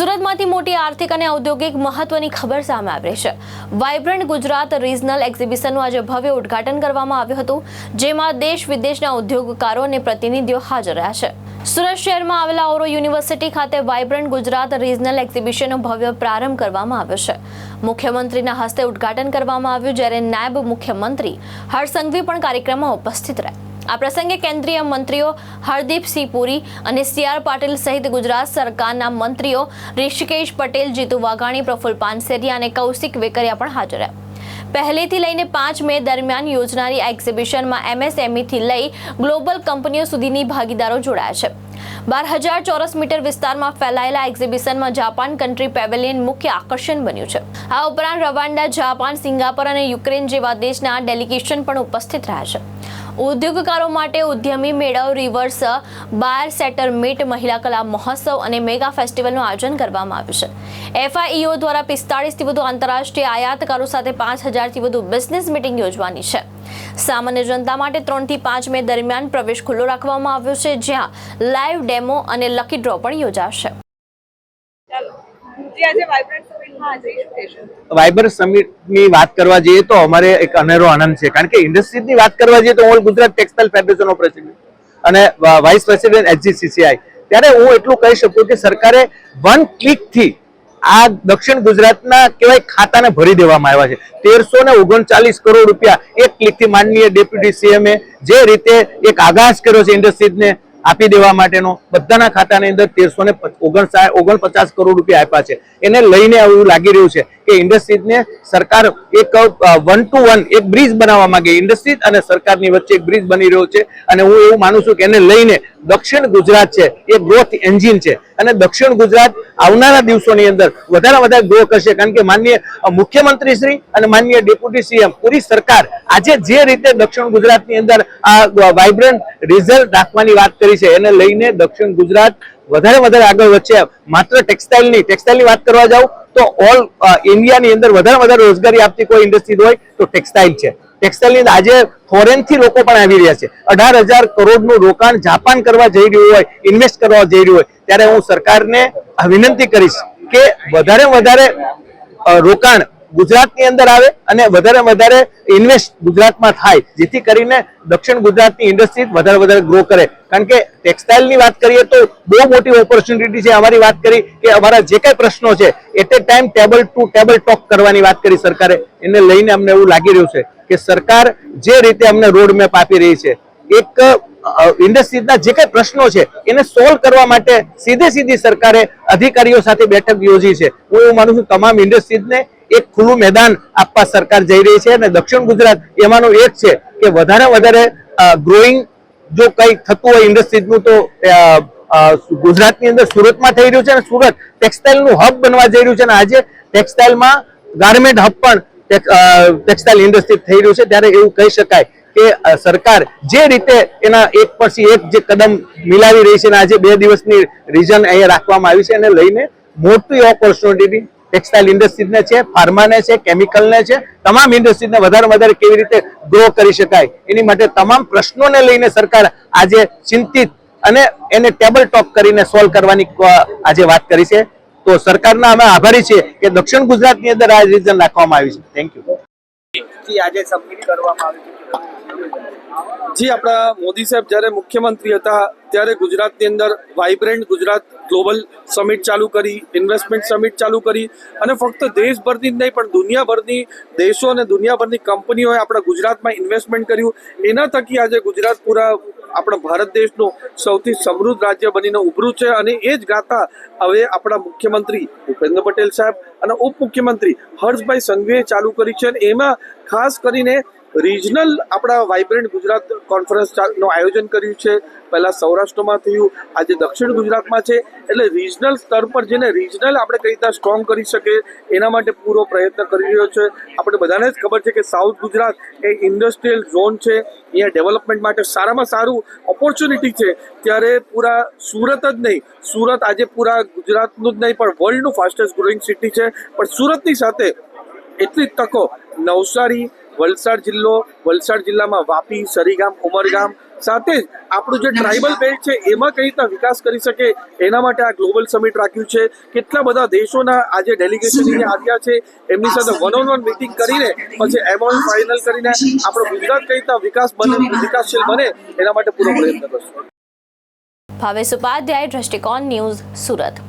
સુરતમાંથી મોટી આર્થિક અને ઔદ્યોગિક મહત્વની ખબર સામે આવી રહી છે। વાઇબ્રન્ટ ગુજરાત રિજનલ એક્ઝિબિશનનું આજે ભવ્ય ઉદ્ઘાટન કરવામાં આવ્યું હતું, જેમાં દેશ વિદેશના ઉદ્યોગકારો અને પ્રતિનિધિઓ હાજર રહ્યા છે। સુરત શહેરમાં આવેલા ઓરો યુનિવર્સિટી ખાતે વાઇબ્રન્ટ ગુજરાત રિજનલ એક્ઝિબિશનનો ભવ્ય પ્રારંભ કરવામાં આવ્યો છે। મુખ્યમંત્રીના હસ્તે ઉદ્ઘાટન કરવામાં આવ્યું, જ્યારે નાયબ મુખ્યમંત્રી હર્ષ સંઘવી પણ કાર્યક્રમમાં ઉપસ્થિત રહ્યા। આ પ્રસંગે કેન્દ્રીય મંત્રીઓ હરદીપસિંહ પુરી અને CR પાટીલ સહિત ગુજરાત સરકારના મંત્રીઓ ઋષિકેશ પટેલ, જીતુ વાઘાણી, પ્રફુલ્લ પાનસેરિયા અને કૌશિક વેકરિયા પણ હાજર રહ્યા। પહેલીથી લઈને 5 મે દરમિયાન યોજનારી આ એક્ઝિબિશનમાં MSME થી લઈ ગ્લોબલ કંપનીઓ સુધીની ભાગીદારો જોડાયા છે। 12,000 ચોરસ મીટર વિસ્તારમાં ફેલાયેલા એક્ઝિબિશનમાં જાપાન કન્ટ્રી પેવેલિયન મુખ્ય આકર્ષણ બન્યું છે। આ ઉપરાંત રવાંડા, જાપાન, સિંગાપોર અને યુક્રેન જેવા દેશના ડેલિગેશન પણ ઉપસ્થિત રહ્યા છે। ઉદ્યોગકારો માટે ઉદ્યમી મેળાઓ, રિવર્સ બાયર સેટર મીટ, મહિલા કલા મહોત્સવ અને મેગા ફેસ્ટિવલનું આયોજન કરવામાં આવ્યું છે। FIEO દ્વારા 45 થી વધુ આંતરરાષ્ટ્રીય આયાતકારો સાથે 5,000 થી વધુ બિઝનેસ મીટિંગ યોજવાની છે। સામાન્ય જનતા માટે 3 થી 5 મે દરમિયાન પ્રવેશ ખુલ્લો રાખવામાં આવ્યો છે, જ્યાં લાઈવ ડેમો અને લકી ડ્રો પણ યોજાશે। વાઇબ્રન્ટ સમિટ ની વાત કરવા જઈએ તો અમારે એક અનેરો આનંદ છે, કારણ કે ઇન્ડસ્ટ્રીઝ ની વાત કરવા જઈએ તો all Gujarat textile federation of president અને વાઇસ પ્રેસિડેન્ટ HGCCI, ત્યારે હું એટલું કહી શકું કે સરકારે 1 ક્લિક થી આ દક્ષિણ ગુજરાતના કેવાય ખાતાને ભરી દેવામાં આવ્યા છે। 1339 કરોડ રૂપિયા 1 ક્લિક થી માનનીય ડેપ્યુટી CM જે રીતે એક આગાસ કર્યો છે ઇન્ડસ્ટ્રીઝને આપી દેવા માટેનો, બધાના ખાતાની અંદર 1349 કરોડ રૂપિયા આપ્યા છે। એને લઈને એવું લાગી રહ્યું છે કે ઇન્ડસ્ટ્રીઝને સરકાર એક 1 to 1 એક બ્રિજ બનાવવા માંગે, ઇન્ડસ્ટ્રીઝ અને સરકારની વચ્ચે એક બ્રિજ બની રહ્યો છે। અને હું એવું માનું છું કે એને લઈને દક્ષિણ ગુજરાત છે એ ગ્રોથ એન્જિન છે, અને દક્ષિણ ગુજરાત આવનારા દિવસોની અંદર વધારે ગ્રો કરશે, કારણ કે માનનીય મુખ્યમંત્રી શ્રી અને માનનીય ડેપ્યુટી CM પૂરી સરકાર આજે જે રીતે દક્ષિણ ગુજરાતની અંદર આ વાઇબ્રન્ટ રિઝલ્ટ રાખવાની વાત કરી છે, એને લઈને દક્ષિણ ગુજરાત વધારે આગળ વધશે। માત્ર ટેક્સટાઇલની વાત કરવા જાવ તો ઓલ ઇન્ડિયાની અંદર વધારે રોજગારી આપતી કોઈ ઇન્ડસ્ટ્રી હોય તો ટેક્સટાઇલ છે। ટેક્સટાઇલની આજે ફોરેન થી લોકો પણ આવી રહ્યા છે। 18,000 કરોડનું રોકાણ જાપાન કરવા જઈ રહ્યું હોય, ઇન્વેસ્ટ કરવા જઈ રહ્યું હોય, ત્યારે હું સરકારને વિનંતી કરીશ કે વધારે રોકાણ ગુજરાતની અંદર આવે અને વધારે ઇન્વેસ્ટ ગુજરાતમાં થાય, જેથી કરીને દક્ષિણ ગુજરાતની ઇન્ડસ્ટ્રી વધારે ગ્રો કરે। કારણ કે ટેક્સટાઇલની વાત કરીએ તો બહુ મોટી ઓપોર્ચ્યુનિટી છે। અમારી વાત કરી કે અમારા જે કઈ પ્રશ્નો છે at a time table to table talk કરવાની વાત કરી સરકારે, એને લઈને અમને એવું લાગી રહ્યું છે કે સરકાર જે રીતે અમને રોડ મેપ આપી રહી છે, એક ઇન્ડસ્ટ્રીઝના જે કઈ પ્રશ્નો છે એને સોલ્વ કરવા માટે સીધી સરકારે અધિકારીઓ સાથે બેઠક યોજી છે। હું એવું માનું છું તમામ ઇન્ડસ્ટ્રીઝને એક ખુલ્લું મેદાન આપવા સરકાર જઈ રહી છે, અને દક્ષિણ ગુજરાત એમાંનું એક છે કે વધારે ગ્રોઈંગ જો કઈ થતું હોય ઇન્ડસ્ટ્રીઝનું તો ગુજરાતની અંદર સુરતમાં થઈ રહ્યું છે, અને સુરત ટેક્સટાઇલનું હબ બનવા જઈ રહ્યું છે, અને આજે ટેક્સટાઇલમાં ગાર્મેન્ટ હબ પણ ટેક્સટાઇલ ઇન્ડસ્ટ્રી થઈ રહ્યું છે। ત્યારે એવું કહી શકાય કે સરકાર જે રીતે એના એક પછી એક જે કદમ મિલાવી રહી છે, અને આજે 2 દિવસની રીઝન અહીંયા રાખવામાં આવી છે, એને લઈને મોટી ઓપોર્ચ્યુનિટી ટેક્સટાઇલ ઇન્ડસ્ટ્રીઝને છે, ફાર્માને છે, કેમિકલને છે, તમામ ઇન્ડસ્ટ્રીઝને વધારે કેવી રીતે ગ્રો કરી શકાય એની માટે તમામ પ્રશ્નોને લઈને સરકાર આજે ચિંતિત અને એને ટેબલ ટોક કરીને સોલ્વ કરવાની આજે વાત કરી છે। તો સરકારના અમે આભારી છીએ કે દક્ષિણ ગુજરાતની અંદર આ રીઝન રાખવામાં આવી છે। Thank you. આજે સબમિટ કરવામાં આવી જી, આપણા મોદી સાહેબ જ્યારે મુખ્યમંત્રી હતા ત્યારે ગુજરાતની અંદર વાઇબ્રન્ટ ગુજરાત ગ્લોબલ સમિટ ચાલુ કરી, ઇન્વેસ્ટમેન્ટ સમિટ ચાલુ કરી, અને ફક્ત દેશભરની જ નહીં પણ દુનિયાભરની દેશો અને દુનિયાભરની કંપનીઓએ આપણા ગુજરાતમાં ઇન્વેસ્ટમેન્ટ કર્યું। એના થકી આજે ગુજરાત પૂરા આપણા ભારત દેશનું સૌથી સમૃદ્ધ રાજ્ય બનીને ઉભર્યું છે, અને એ જ ગાથા હવે આપણા મુખ્યમંત્રી ભૂપેન્દ્ર પટેલ સાહેબ અને ઉપમુખ્યમંત્રી હર્ષભાઈ સંઘવીએ ચાલુ કરી છે। અને એમાં ખાસ કરીને રિજનલ આપણા વાઇબ્રન્ટ ગુજરાત કોન્ફરન્સનું આયોજન કર્યું છે। પહેલા સૌરાષ્ટ્રમાં થયું, આજે દક્ષિણ ગુજરાતમાં છે, એટલે રિજનલ સ્તર પર જેને રિજનલ આપણે કઈ રીતે સ્ટ્રોંગ કરી શકીએ એના માટે પૂરો પ્રયત્ન કરી રહ્યો છે। આપણે બધાને જ ખબર છે કે સાઉથ ગુજરાત એ ઇન્ડસ્ટ્રીયલ ઝોન છે, અહીંયા ડેવલપમેન્ટ માટે સારામાં સારું ઓપોર્ચ્યુનિટી છે। ત્યારે પૂરા સુરત જ નહીં, સુરત આજે પૂરા ગુજરાતનું જ નહીં પણ વર્લ્ડનું ફાસ્ટેસ્ટ ગ્રોઈંગ સિટી છે, પણ સુરતની સાથે એટલી જ તકો નવસારી, વલસાડ જિલ્લામાં વાપી, સરીગામ, ઉમરગામ, સાથે જ આપણું જે ટ્રાઇબલ બેલ્ટ છે એમાં કઈ રીતના વિકાસ કરી શકે એના માટે આ ગ્લોબલ સમિટ રાખ્યું છે. કેટલા બધા દેશોના આજે ડેલિગેશન આવ્યા છે, એમની સાથે વન મીટિંગ કરીને પછી એમઓયુ ફાઇનલ કરીને આપણો ગુજરાત કઈ રીતના વિકાસશીલ બને એના માટે પૂરો પ્રયત્ન કરશું. ભાવેશ ઉપાધ્યાય, દ્રષ્ટિકોણ ન્યૂઝ, સુરત.